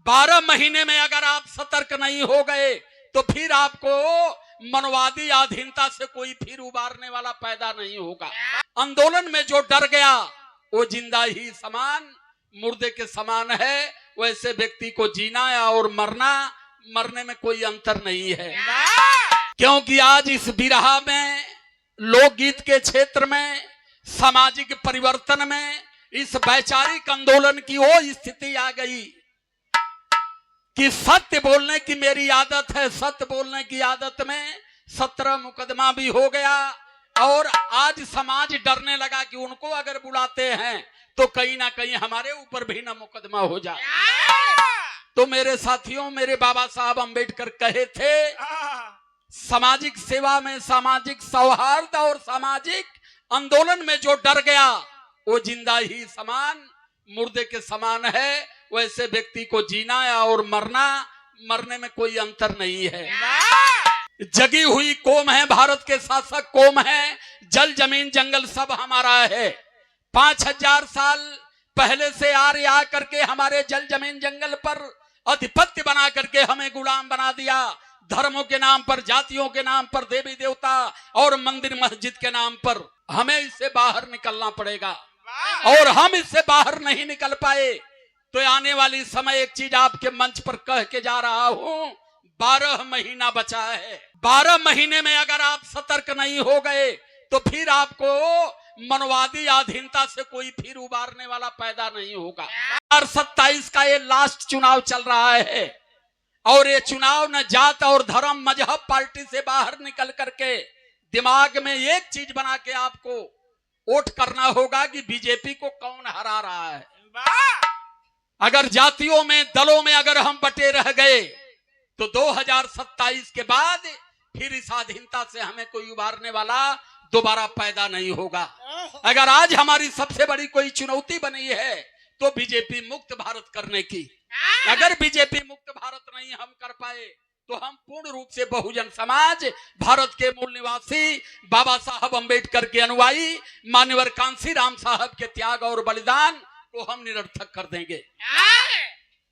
12 महीने में अगर आप सतर्क नहीं हो गए तो फिर आपको मनवादी अधीनता से कोई फिर उबारने वाला पैदा नहीं होगा। आंदोलन में जो डर गया वो जिंदा ही समान मुर्दे के समान है। वैसे व्यक्ति को जीना और मरने में कोई अंतर नहीं है। क्योंकि आज इस बिरहा में, लोकगीत के क्षेत्र में, सामाजिक परिवर्तन में इस वैचारिक आंदोलन की वो स्थिति आ गई कि सत्य बोलने की मेरी आदत है। सत्य बोलने की आदत में 17 मुकदमा भी हो गया और आज समाज डरने लगा कि उनको अगर बुलाते हैं तो कहीं ना कहीं हमारे ऊपर भी ना मुकदमा हो जाए। तो मेरे साथियों, मेरे बाबा साहब अंबेडकर कहे थे, सामाजिक सेवा में, सामाजिक सौहार्द और सामाजिक आंदोलन में जो डर गया वो जिंदा ही समान मुर्दे के समान है। वैसे व्यक्ति को जीना और मरने में कोई अंतर नहीं है। जगी हुई कौम है, भारत के शासक कौम है, जल जमीन जंगल सब हमारा है। 5000 साल पहले से आर्य आ करके हमारे जल जमीन जंगल पर आधिपत्य बना करके हमें गुलाम बना दिया। धर्मों के नाम पर, जातियों के नाम पर, देवी देवता और मंदिर मस्जिद के नाम पर हमें इससे बाहर निकलना पड़ेगा। और हम इससे बाहर नहीं निकल पाए तो आने वाली समय एक चीज आपके मंच पर कह के जा रहा हूं, 12 महीना बचा है। 12 महीने में अगर आप सतर्क नहीं हो गए तो फिर आपको मनवादी अधीनता से कोई फिर उबारने वाला पैदा नहीं होगा। 27 का ये लास्ट चुनाव चल रहा है और ये चुनाव न जात और धर्म मजहब पार्टी से बाहर निकल करके दिमाग में एक चीज बना के आपको वोट करना होगा कि बीजेपी को कौन हरा रहा है। अगर जातियों में, दलों में अगर हम बटे रह गए तो 2027 के बाद फिर इस अधीनता से हमें कोई उबारने वाला दोबारा पैदा नहीं होगा। अगर आज हमारी सबसे बड़ी कोई चुनौती बनी है तो बीजेपी मुक्त भारत करने की। अगर बीजेपी मुक्त भारत नहीं हम कर पाए तो हम पूर्ण रूप से बहुजन समाज, भारत के मूल निवासी, बाबा साहब अंबेडकर के अनुयायी, मान्यवर कांसी राम साहब के त्याग और बलिदान को हम निरर्थक कर देंगे।